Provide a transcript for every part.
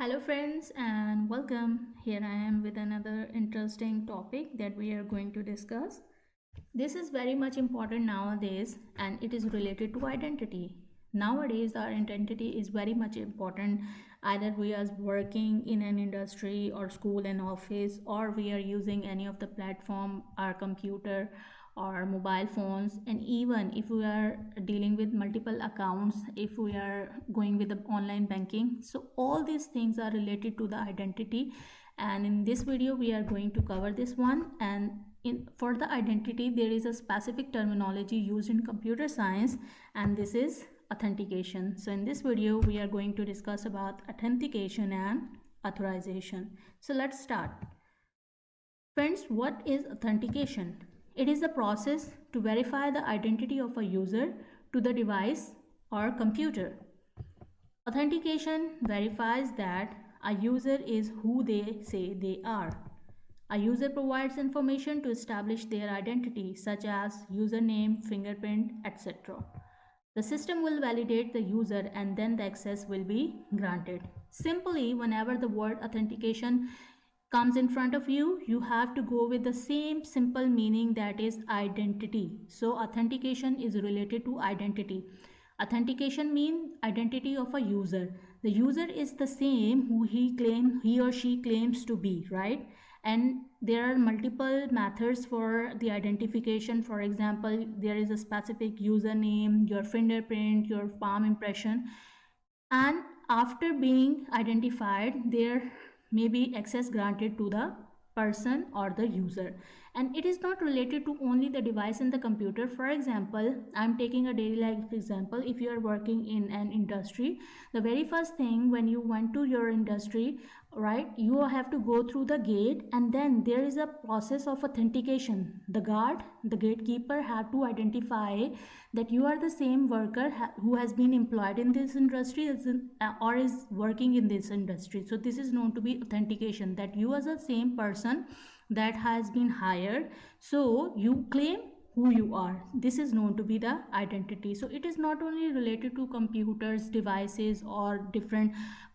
Hello, friends, and welcome. Here I am with another interesting topic that we are going to discuss. This is very much important nowadays, and it is related to identity. Nowadays, our identity is very much important. Either we are working in an industry or school and office, or we are using any of the platform, our computer or mobile phones, and even if we are dealing with multiple accounts, if we are going with the online banking, so all these things are related to the identity. And in this video we are going to cover this one. And for the identity there is a specific terminology used in computer science, and this is authentication. So in this video we are going to discuss about authentication and authorization. So let's start. Friends, what is authentication? It is the process to verify the identity of a user to the device or computer. Authentication verifies that a user is who they say they are. A user provides information to establish their identity, such as username, fingerprint, etc. The system will validate the user and then the access will be granted. Simply, whenever the word authentication comes in front of you, you have to go with the same simple meaning, that is identity. So authentication is related to identity. Authentication means identity of a user. The user is the same who he or she claims to be, right? And there are multiple methods for the identification. For example, there is a specific username, your fingerprint, your palm impression, and after being identified there may be access granted to the person or the user. And it is not related to only the device in the computer. For example, I'm taking a daily life example. If you are working in an industry, the very first thing when you went to your industry, right, you have to go through the gate, and then there is a process of authentication. The guard, the gatekeeper, have to identify that you are the same worker who has been employed in this industry or is working in this industry. So this is known to be authentication, that you are the same person that has been hired, so you claim who you are. This is known to be the identity. So it is not only related to computers, devices, or different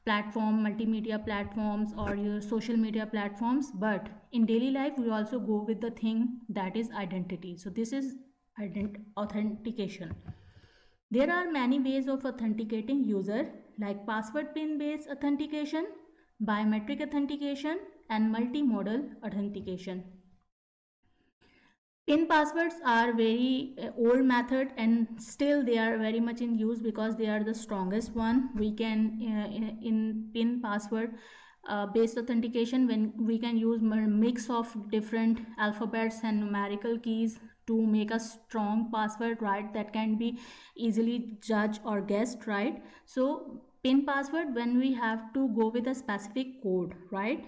multimedia platforms, or your social media platforms, but in daily life we also go with the thing that is identity. So this is authentication. There are many ways of authenticating user, like password pin based authentication, biometric authentication, and multimodal authentication. Pin passwords are very old method, and still they are very much in use because they are the strongest one. We can in pin password based authentication, when we can use mix of different alphabets and numerical keys to make a strong password, right, that can be easily judged or guessed, right? So pin password, when we have to go with a specific code, right?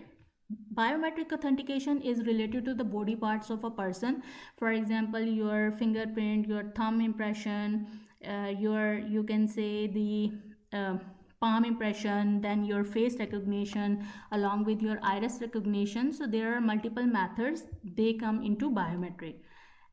Biometric authentication is related to the body parts of a person. For example, your fingerprint, your thumb impression, you can say the palm impression, then your face recognition along with your iris recognition. So there are multiple methods, they come into biometric.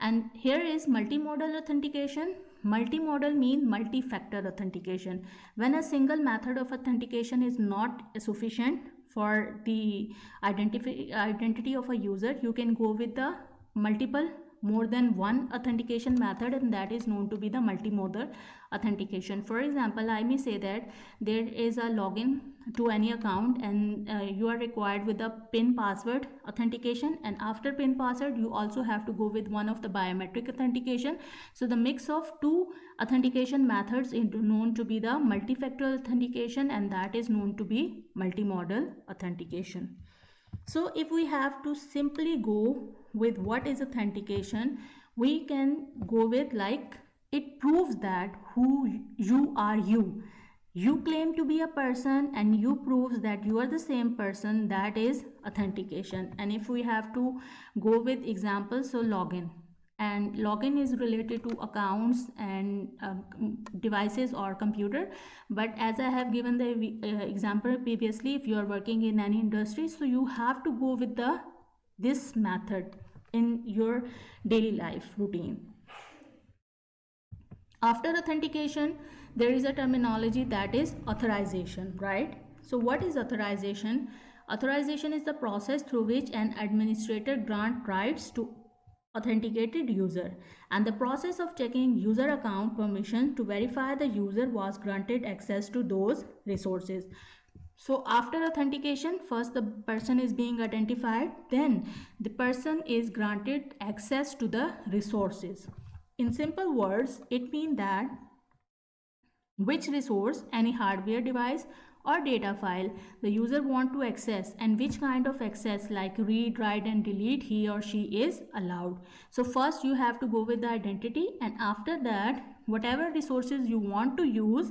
And here is multimodal authentication. Multimodal means multi-factor authentication. When a single method of authentication is not sufficient for the identity of a user, you can go with the multiple, more than one authentication method, and that is known to be the multimodal authentication. For example, I may say that there is a login to any account, and you are required with the pin password authentication, and after pin password you also have to go with one of the biometric authentication. So the mix of two authentication methods is known to be the multi-factor authentication, and that is known to be multimodal authentication. So if we have to simply go with what is authentication, we can go with, like, it proves that who you are. You claim to be a person and you proves that you are the same person, that is authentication. And if we have to go with examples, so login, and login is related to accounts and devices or computer. But as I have given the example previously, if you are working in any industry, so you have to go with this method in your daily life routine. After authentication, there is a terminology that is authorization, right? So what is authorization? Authorization is the process through which an administrator grants rights to authenticated user, and the process of checking user account permission to verify the user was granted access to those resources. So after authentication, first the person is being identified, then the person is granted access to the resources. In simple words, it means that which resource, any hardware device or data file the user want to access, and which kind of access like read, write and delete he or she is allowed. So first you have to go with the identity, and after that whatever resources you want to use,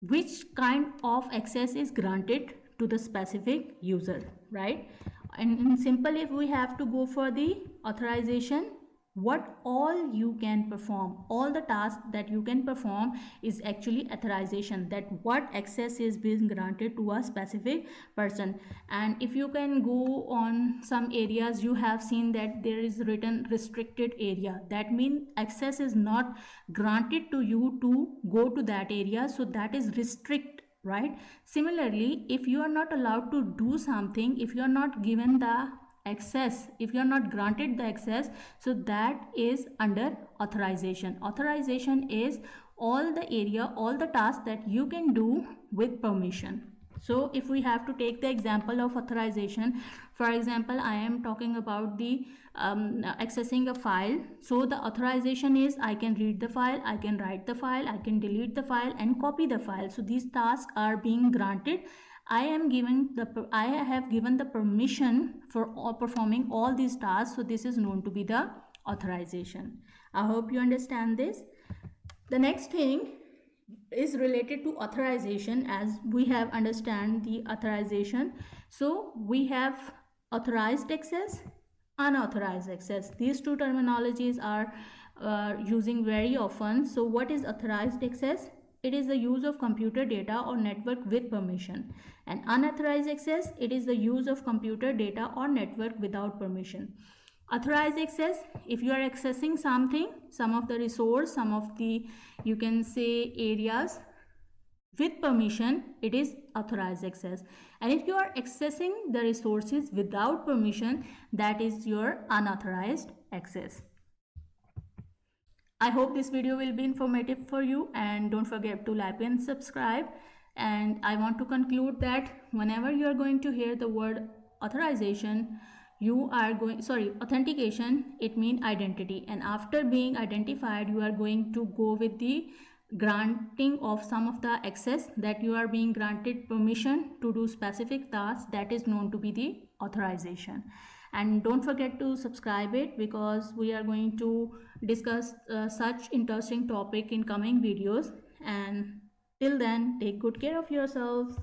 which kind of access is granted to the specific user, right? And in simple, if we have to go for the authorization, what all you can perform, all the tasks that you can perform is actually authorization, that what access is being granted to a specific person. And if you can go on some areas, you have seen that there is written restricted area, that means access is not granted to you to go to that area, so that is restrict, right? Similarly, if you are not allowed to do something, if you are not given the access, if you are not granted the access, so that is under authorization. Authorization is all the area, all the tasks that you can do with permission. So if we have to take the example of authorization, for example, I am talking about the accessing a file. So the authorization is I can read the file, I can write the file, I can delete the file and copy the file. So these tasks are being granted. I have given the permission for performing all these tasks. So this is known to be the authorization. I hope you understand this. The next thing is related to authorization, as we have understand the authorization. So we have authorized access, unauthorized access. These two terminologies are using very often. So what is authorized access? It is the use of computer data or network with permission. And unauthorized access, it is the use of computer data or network without permission. Authorized access, if you are accessing something, some of the resource, some of the, you can say, areas with permission, it is authorized access. And if you are accessing the resources without permission, that is your unauthorized access. I hope this video will be informative for you, and don't forget to like and subscribe. And I want to conclude that whenever you are going to hear the word authorization, you are going, sorry, authentication, it means identity. And after being identified, you are going to go with the granting of some of the access, that you are being granted permission to do specific tasks, that is known to be the authorization. And don't forget to subscribe it, because we are going to discuss such interesting topic in coming videos. And till then, take good care of yourselves.